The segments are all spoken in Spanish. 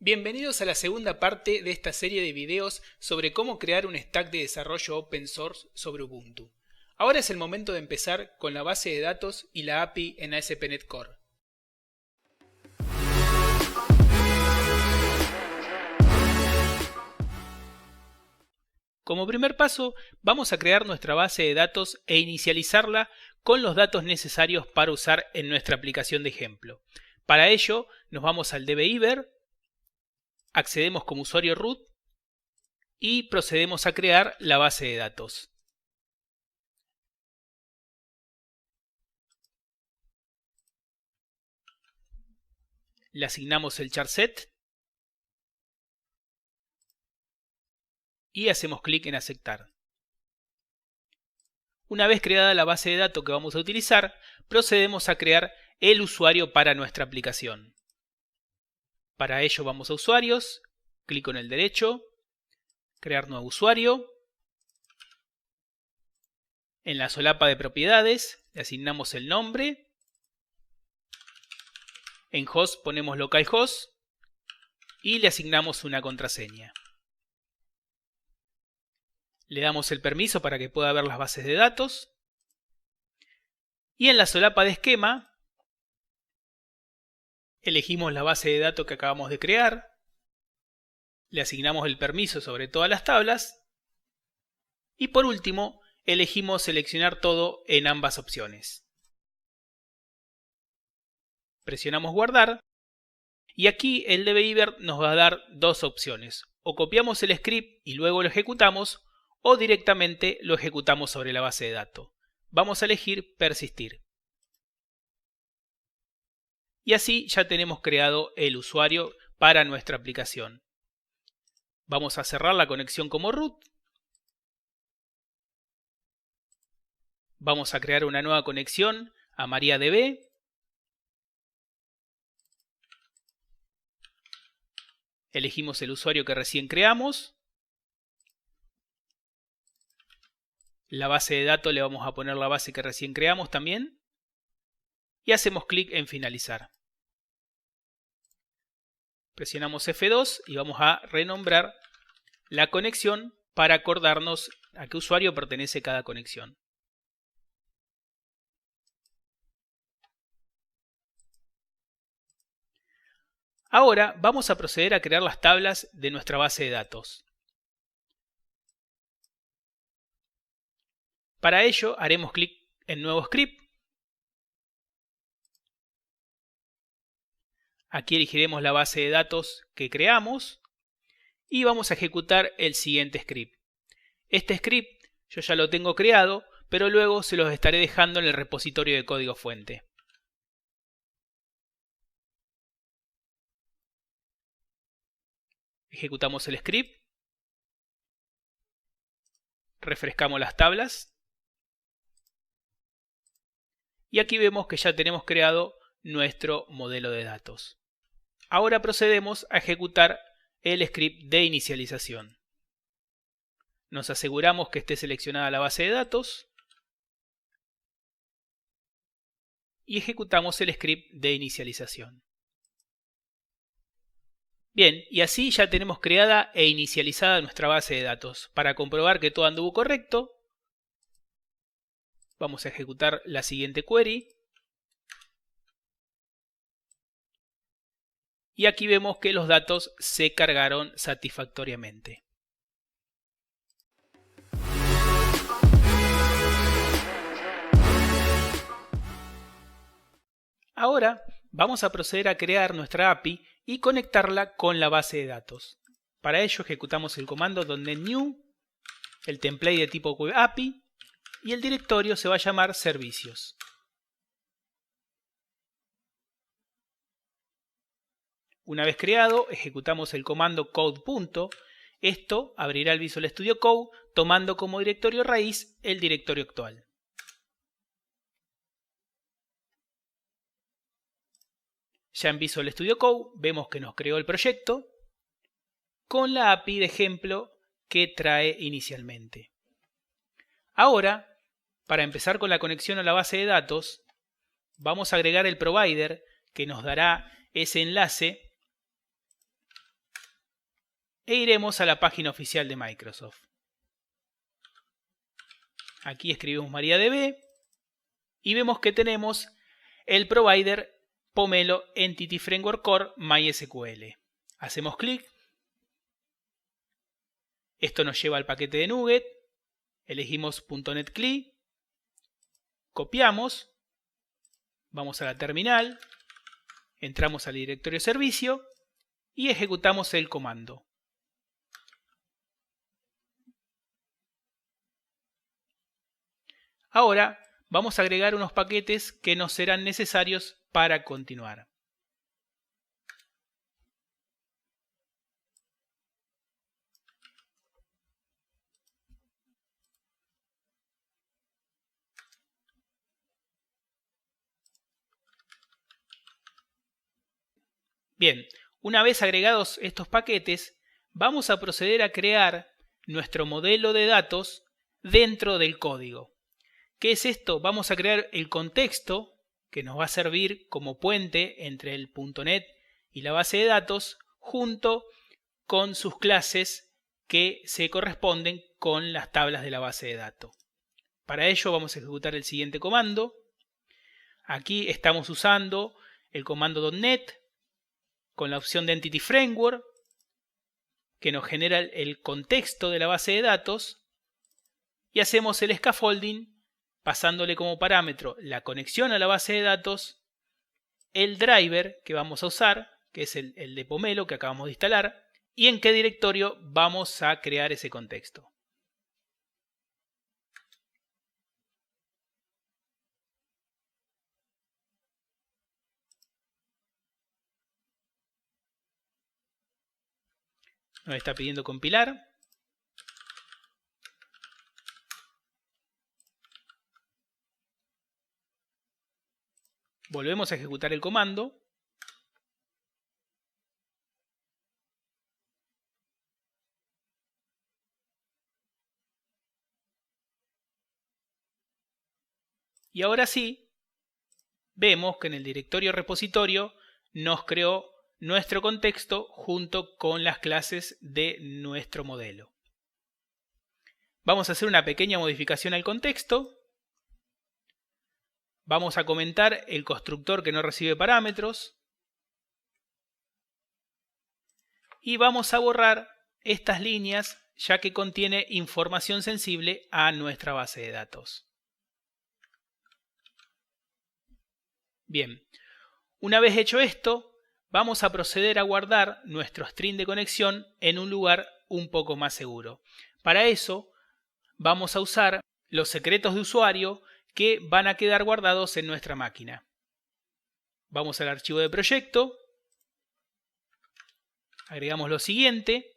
Bienvenidos a la segunda parte de esta serie de videos sobre cómo crear un stack de desarrollo open source sobre Ubuntu. Ahora es el momento de empezar con la base de datos y la API en ASP.NET Core. Como primer paso, vamos a crear nuestra base de datos e inicializarla con los datos necesarios para usar en nuestra aplicación de ejemplo. Para ello, nos vamos al dbiver, accedemos como usuario root y procedemos a crear la base de datos. Le asignamos el charset y hacemos clic en aceptar. Una vez creada la base de datos que vamos a utilizar, procedemos a crear el usuario para nuestra aplicación. Para ello vamos a usuarios, clic en el derecho, crear nuevo usuario. En la solapa de propiedades le asignamos el nombre. En host ponemos localhost y le asignamos una contraseña. Le damos el permiso para que pueda ver las bases de datos. Y en la solapa de esquema elegimos la base de datos que acabamos de crear. Le asignamos el permiso sobre todas las tablas. Y por último, elegimos seleccionar todo en ambas opciones. Presionamos guardar. Y aquí el dbiver nos va a dar dos opciones. O copiamos el script y luego lo ejecutamos, o directamente lo ejecutamos sobre la base de datos. Vamos a elegir persistir. Y así ya tenemos creado el usuario para nuestra aplicación. Vamos a cerrar la conexión como root. Vamos a crear una nueva conexión a MariaDB. Elegimos el usuario que recién creamos. La base de datos le vamos a poner la base que recién creamos también. Y hacemos clic en finalizar. Presionamos F2 y vamos a renombrar la conexión para acordarnos a qué usuario pertenece cada conexión. Ahora vamos a proceder a crear las tablas de nuestra base de datos. Para ello haremos clic en Nuevo Script. Aquí elegiremos la base de datos que creamos y vamos a ejecutar el siguiente script. Este script yo ya lo tengo creado, pero luego se los estaré dejando en el repositorio de código fuente. Ejecutamos el script. Refrescamos las tablas. Y aquí vemos que ya tenemos creado nuestro modelo de datos. Ahora procedemos a ejecutar el script de inicialización. Nos aseguramos que esté seleccionada la base de datos. Y ejecutamos el script de inicialización. Bien, y así ya tenemos creada e inicializada nuestra base de datos. Para comprobar que todo anduvo correcto, vamos a ejecutar la siguiente query. Y aquí vemos que los datos se cargaron satisfactoriamente. Ahora vamos a proceder a crear nuestra API y conectarla con la base de datos. Para ello ejecutamos el comando .NET-new, el template de tipo web API y el directorio se va a llamar servicios. Una vez creado, ejecutamos el comando code. Esto abrirá el Visual Studio Code tomando como directorio raíz el directorio actual. Ya en Visual Studio Code vemos que nos creó el proyecto con la API de ejemplo que trae inicialmente. Ahora, para empezar con la conexión a la base de datos, vamos a agregar el provider que nos dará ese enlace e iremos a la página oficial de Microsoft. Aquí escribimos MariaDB y vemos que tenemos el provider Pomelo Entity Framework Core MySQL. Hacemos clic. Esto nos lleva al paquete de NuGet. Elegimos .NET CLI. Copiamos. Vamos a la terminal. Entramos al directorio servicio y ejecutamos el comando. Ahora vamos a agregar unos paquetes que nos serán necesarios para continuar. Bien, una vez agregados estos paquetes, vamos a proceder a crear nuestro modelo de datos dentro del código. ¿Qué es esto? Vamos a crear el contexto que nos va a servir como puente entre el .NET y la base de datos junto con sus clases que se corresponden con las tablas de la base de datos. Para ello vamos a ejecutar el siguiente comando. Aquí estamos usando el comando .NET con la opción de Entity Framework que nos genera el contexto de la base de datos y hacemos el scaffolding pasándole como parámetro la conexión a la base de datos, el driver que vamos a usar, que es el de Pomelo que acabamos de instalar, y en qué directorio vamos a crear ese contexto. Nos está pidiendo compilar. Volvemos a ejecutar el comando. Y ahora sí, vemos que en el directorio repositorio nos creó nuestro contexto junto con las clases de nuestro modelo. Vamos a hacer una pequeña modificación al contexto. Vamos a comentar el constructor que no recibe parámetros. Y vamos a borrar estas líneas ya que contiene información sensible a nuestra base de datos. Bien, una vez hecho esto, vamos a proceder a guardar nuestro string de conexión en un lugar un poco más seguro. Para eso, vamos a usar los secretos de usuario que van a quedar guardados en nuestra máquina. Vamos al archivo de proyecto, agregamos lo siguiente.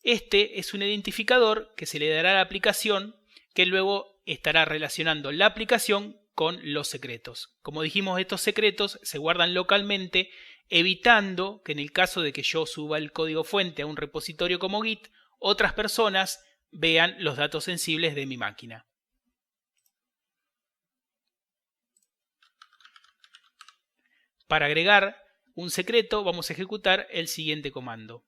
Este es un identificador que se le dará a la aplicación que luego estará relacionando la aplicación con los secretos. Como dijimos, estos secretos se guardan localmente, evitando que en el caso de que yo suba el código fuente a un repositorio como Git, otras personas vean los datos sensibles de mi máquina. Para agregar un secreto vamos a ejecutar el siguiente comando.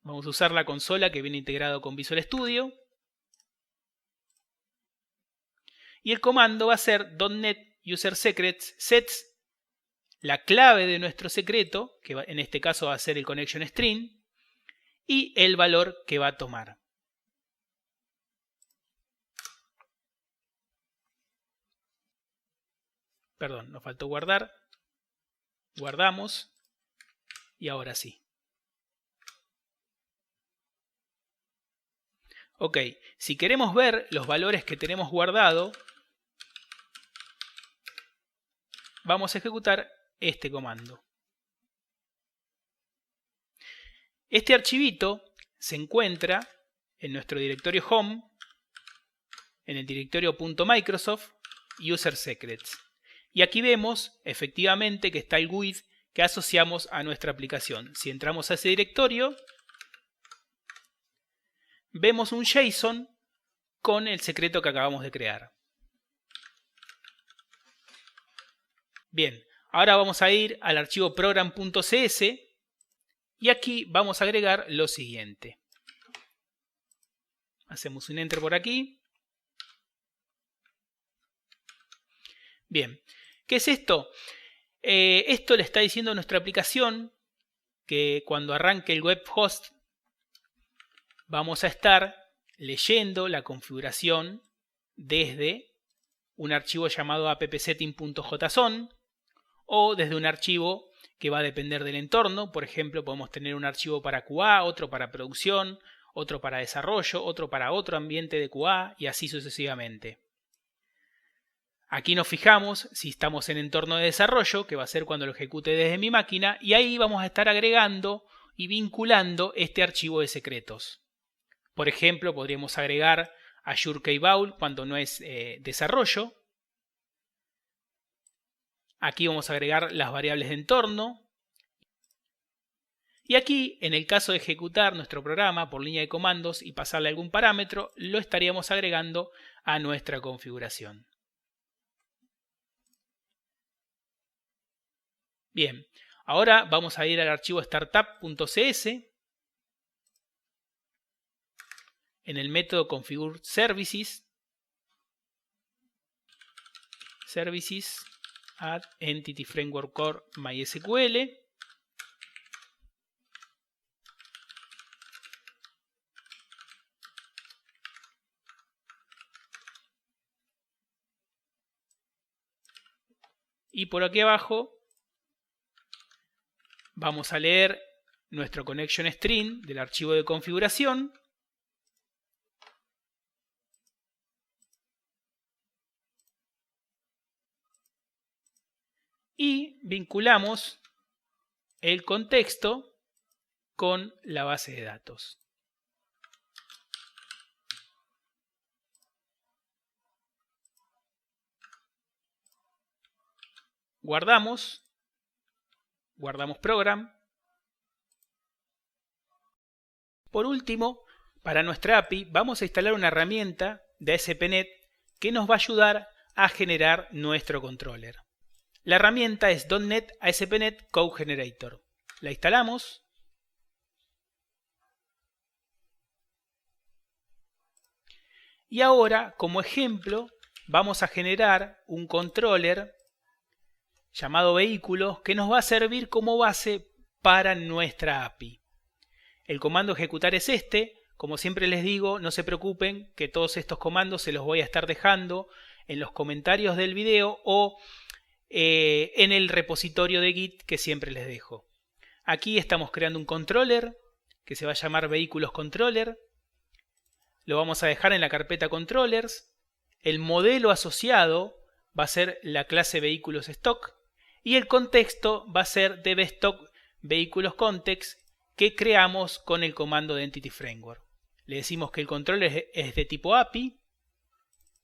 Vamos a usar la consola que viene integrado con Visual Studio. Y el comando va a ser .NET User Secrets sets la clave de nuestro secreto, que en este caso va a ser el connection string, y el valor que va a tomar. Perdón, nos faltó guardar. Guardamos. Y ahora sí. Ok, si queremos ver los valores que tenemos guardado, vamos a ejecutar este comando. Este archivito se encuentra en nuestro directorio home, en el directorio .microsoft user secrets. Y aquí vemos efectivamente que está el GUID que asociamos a nuestra aplicación. Si entramos a ese directorio, vemos un JSON con el secreto que acabamos de crear. Bien, ahora vamos a ir al archivo program.cs Y aquí vamos a agregar lo siguiente. Hacemos un enter por aquí. Bien, ¿qué es esto? Esto le está diciendo a nuestra aplicación que cuando arranque el web host vamos a estar leyendo la configuración desde un archivo llamado appsetting.json o desde un archivo que va a depender del entorno. Por ejemplo, podemos tener un archivo para QA, otro para producción, otro para desarrollo, otro para otro ambiente de QA y así sucesivamente. Aquí nos fijamos si estamos en entorno de desarrollo, que va a ser cuando lo ejecute desde mi máquina, y ahí vamos a estar agregando y vinculando este archivo de secretos. Por ejemplo, podríamos agregar Azure Key Vault cuando no es desarrollo. Aquí vamos a agregar las variables de entorno. Y aquí, en el caso de ejecutar nuestro programa por línea de comandos y pasarle algún parámetro, lo estaríamos agregando a nuestra configuración. Bien, ahora vamos a ir al archivo startup.cs. En el método configure services add entity framework core MySQL. Y por aquí abajo vamos a leer nuestro connection string del archivo de configuración. Y vinculamos el contexto con la base de datos. Guardamos program. Por último, para nuestra API vamos a instalar una herramienta de ASP.NET que nos va a ayudar a generar nuestro controller. La herramienta es .NET ASP.NET Code Generator. La instalamos. Y ahora, como ejemplo, vamos a generar un controller llamado vehículos que nos va a servir como base para nuestra API. El comando ejecutar es este. Como siempre les digo, no se preocupen que todos estos comandos se los voy a estar dejando en los comentarios del video o en el repositorio de Git que siempre les dejo. Aquí estamos creando un controller que se va a llamar vehículos controller. Lo vamos a dejar en la carpeta controllers. El modelo asociado va a ser la clase vehículos stock y el contexto va a ser DevStock vehículos context que creamos con el comando de Entity Framework. Le decimos que el controller es de tipo API,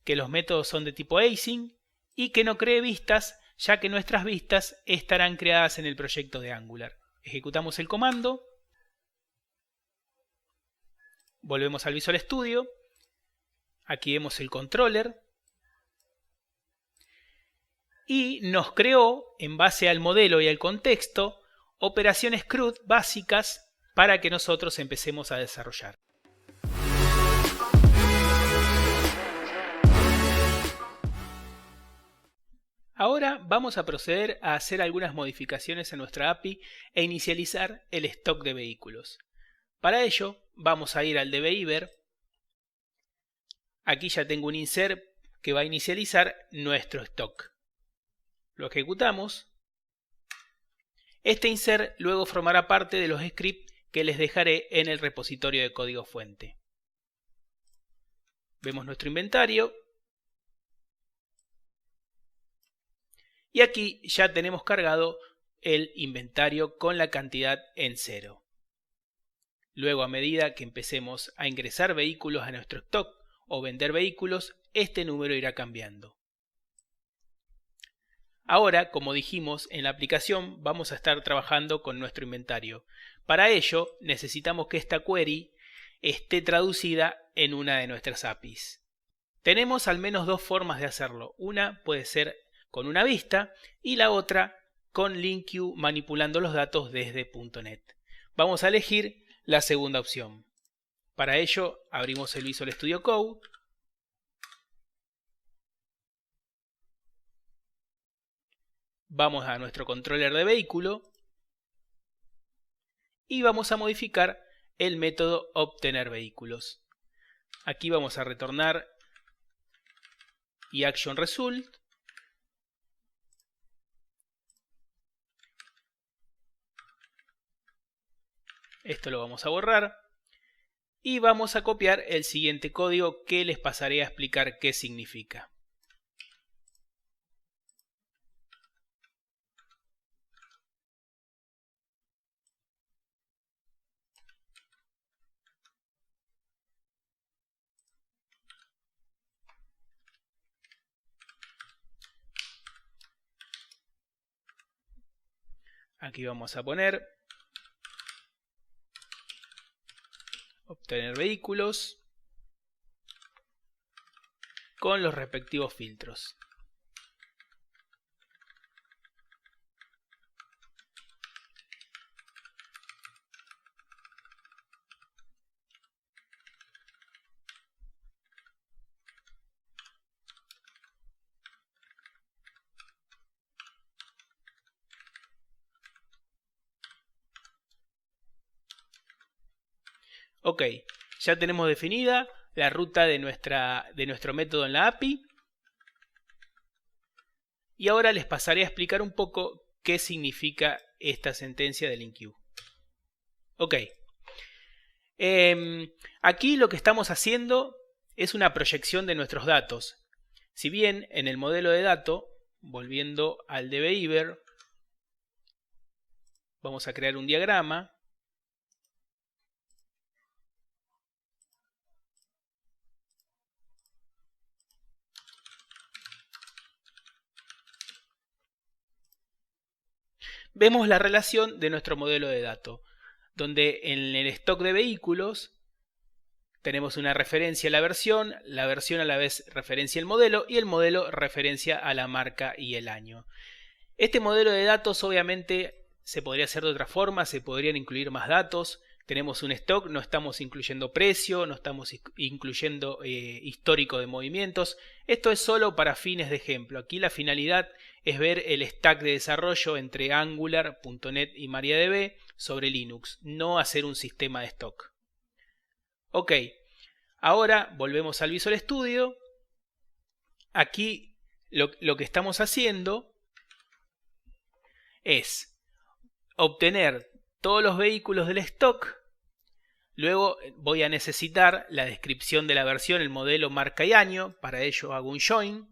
que los métodos son de tipo async y que no cree vistas, ya que nuestras vistas estarán creadas en el proyecto de Angular. Ejecutamos el comando, volvemos al Visual Studio, aquí vemos el controller y nos creó, en base al modelo y al contexto, operaciones CRUD básicas para que nosotros empecemos a desarrollar. Ahora vamos a proceder a hacer algunas modificaciones en nuestra API e inicializar el stock de vehículos. Para ello vamos a ir al DBIver. Aquí ya tengo un insert que va a inicializar nuestro stock. Lo ejecutamos. Este insert luego formará parte de los scripts que les dejaré en el repositorio de código fuente. Vemos nuestro inventario. Y aquí ya tenemos cargado el inventario con la cantidad en 0. Luego, a medida que empecemos a ingresar vehículos a nuestro stock o vender vehículos, este número irá cambiando. Ahora, como dijimos, en la aplicación vamos a estar trabajando con nuestro inventario. Para ello, necesitamos que esta query esté traducida en una de nuestras APIs. Tenemos al menos dos formas de hacerlo. Una puede ser con una vista y la otra con LinkQ manipulando los datos desde .NET. vamos a elegir la segunda opción. Para ello abrimos el Visual Studio Code. Vamos a nuestro controller de vehículo y vamos a modificar el método obtener vehículos. Aquí vamos a retornar y action result. Esto lo vamos a borrar y vamos a copiar el siguiente código que les pasaré a explicar qué significa. Aquí vamos a poner obtener vehículos con los respectivos filtros. Ok, ya tenemos definida la ruta de nuestro método en la API. Y ahora les pasaré a explicar un poco qué significa esta sentencia del enqueue. Ok, aquí lo que estamos haciendo es una proyección de nuestros datos. Si bien en el modelo de dato, volviendo al dbeaver, vamos a crear un diagrama. Vemos la relación de nuestro modelo de datos, donde en el stock de vehículos tenemos una referencia a la versión a la vez referencia al modelo y el modelo referencia a la marca y el año. Este modelo de datos obviamente se podría hacer de otra forma, se podrían incluir más datos. Tenemos un stock, no estamos incluyendo precio, no estamos incluyendo histórico de movimientos. Esto es solo para fines de ejemplo. Aquí la finalidad es ver el stack de desarrollo entre Angular, .NET y MariaDB sobre Linux, no hacer un sistema de stock. Ok, ahora volvemos al Visual Studio. Aquí lo que estamos haciendo es obtener todos los vehículos del stock. Luego voy a necesitar la descripción de la versión, el modelo, marca y año. Para ello hago un join.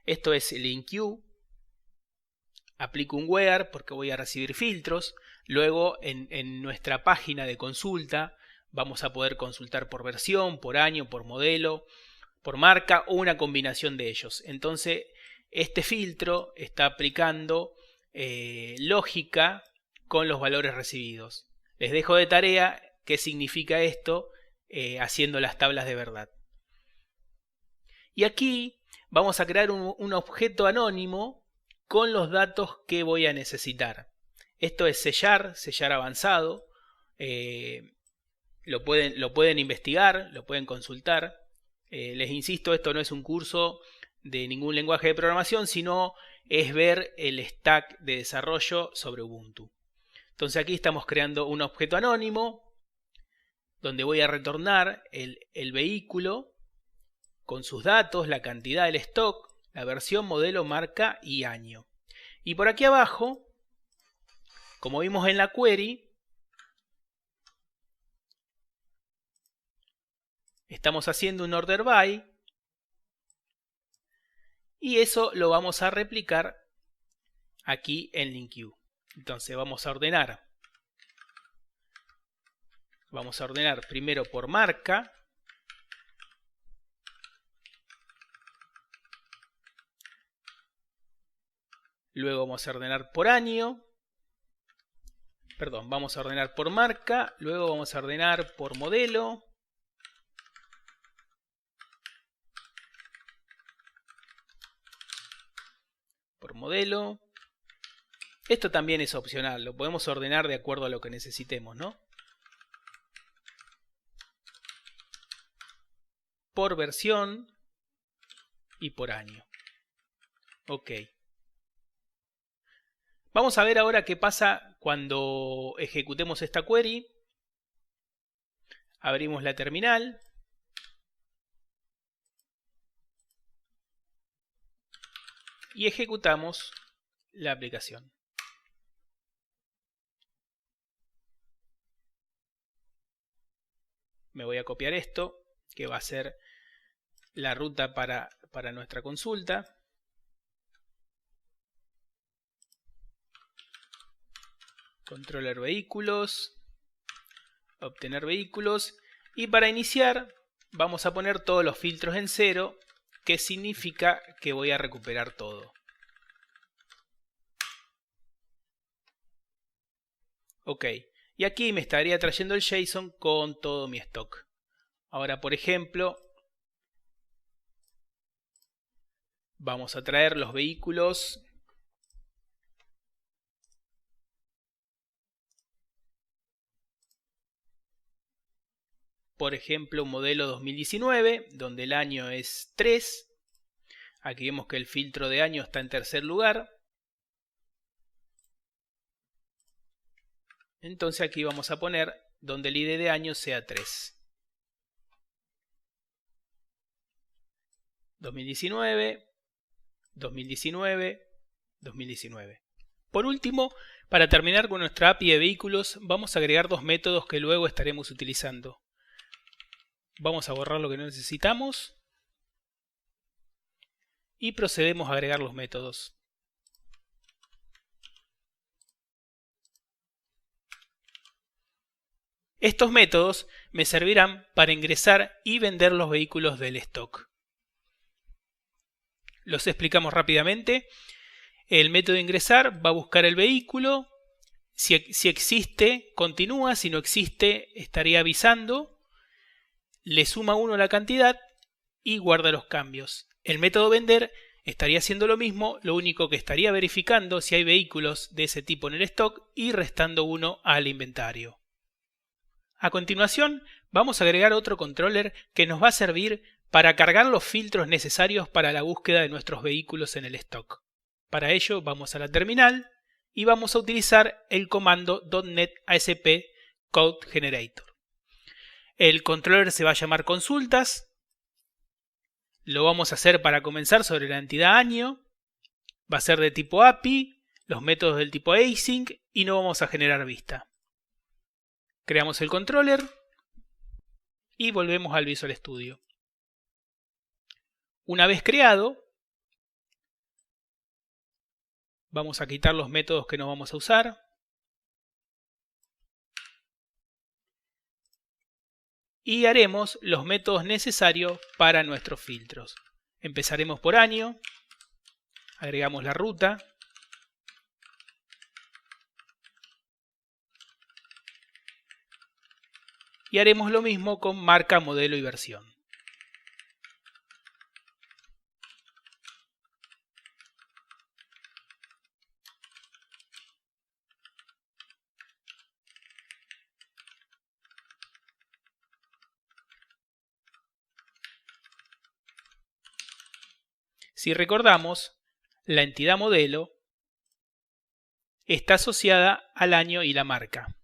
Esto es el enqueue. Aplico un where porque voy a recibir filtros. Luego en nuestra página de consulta vamos a poder consultar por versión, por año, por modelo, por marca o una combinación de ellos. Entonces este filtro está aplicando lógica con los valores recibidos. Les dejo de tarea qué significa esto haciendo las tablas de verdad. Y aquí vamos a crear un objeto anónimo con los datos que voy a necesitar. Esto es sellar avanzado. Lo pueden investigar, lo pueden consultar. Les insisto, esto no es un curso de ningún lenguaje de programación, sino es ver el stack de desarrollo sobre Ubuntu. Entonces aquí estamos creando un objeto anónimo donde voy a retornar el vehículo con sus datos, la cantidad del stock, la versión, modelo, marca y año. Y por aquí abajo, como vimos en la query, estamos haciendo un order by y eso lo vamos a replicar aquí en enqueue. Entonces vamos a ordenar primero por marca, luego vamos a ordenar por año, vamos a ordenar por marca, luego vamos a ordenar por modelo, Esto también es opcional, lo podemos ordenar de acuerdo a lo que necesitemos, ¿no? por versión y por año. Ok. Vamos a ver ahora qué pasa cuando ejecutemos esta query. Abrimos la terminal. Y ejecutamos la aplicación. Me voy a copiar esto, que va a ser la ruta para nuestra consulta. Controller vehículos, obtener vehículos, y para iniciar vamos a poner todos los filtros en 0, que significa que voy a recuperar todo. Ok, y aquí me estaría trayendo el JSON con todo mi stock. Ahora, por ejemplo, vamos a traer los vehículos . Por ejemplo, un modelo 2019, donde el año es 3. Aquí vemos que el filtro de año está en tercer lugar. Entonces aquí vamos a poner donde el ID de año sea 3. 2019, 2019, 2019. Por último, para terminar con nuestra API de vehículos, vamos a agregar dos métodos que luego estaremos utilizando. Vamos a borrar lo que no necesitamos y procedemos a agregar los métodos. Estos métodos me servirán para ingresar y vender los vehículos del stock. Los explicamos rápidamente. El método de ingresar va a buscar el vehículo. Si existe, continúa. Si no existe, estaría avisando. Le suma 1 la cantidad y guarda los cambios. El método vender estaría haciendo lo mismo, lo único que estaría verificando si hay vehículos de ese tipo en el stock y restando 1 al inventario. A continuación, vamos a agregar otro controller que nos va a servir para cargar los filtros necesarios para la búsqueda de nuestros vehículos en el stock. Para ello, vamos a la terminal y vamos a utilizar el comando .NET ASP Code Generator. El controller se va a llamar consultas. Lo vamos a hacer para comenzar sobre la entidad año. Va a ser de tipo API, los métodos del tipo async y no vamos a generar vista. Creamos el controller y volvemos al Visual Studio. Una vez creado, vamos a quitar los métodos que no vamos a usar. Y haremos los métodos necesarios para nuestros filtros. Empezaremos por año, agregamos la ruta, y haremos lo mismo con marca, modelo y versión. Si recordamos, la entidad modelo está asociada al año y la marca.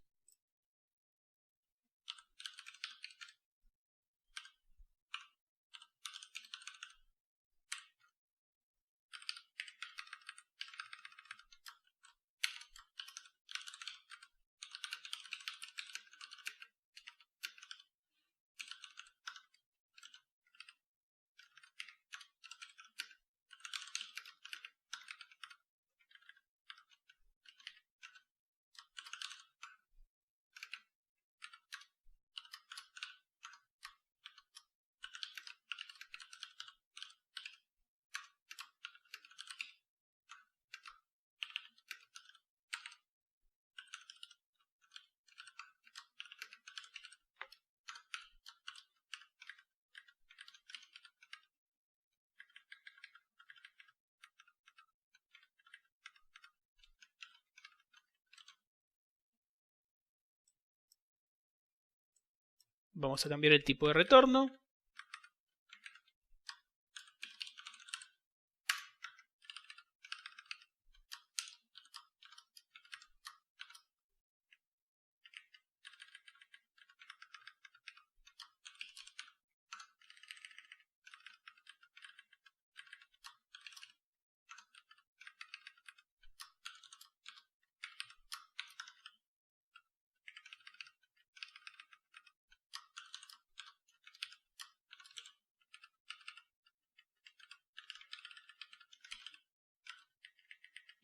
Vamos a cambiar el tipo de retorno.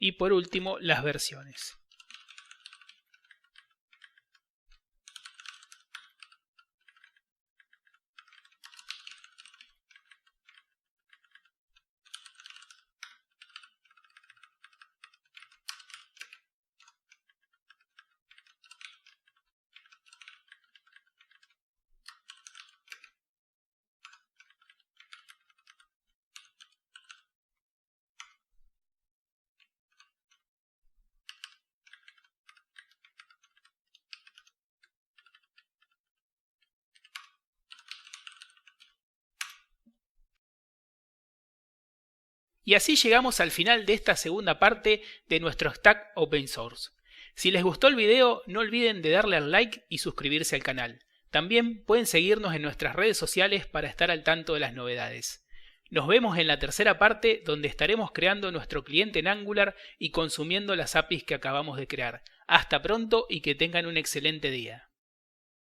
y por último las versiones. Y así llegamos al final de esta segunda parte de nuestro Stack Open Source. Si les gustó el video, no olviden de darle al like y suscribirse al canal. También pueden seguirnos en nuestras redes sociales para estar al tanto de las novedades. Nos vemos en la tercera parte, donde estaremos creando nuestro cliente en Angular y consumiendo las APIs que acabamos de crear. Hasta pronto y que tengan un excelente día.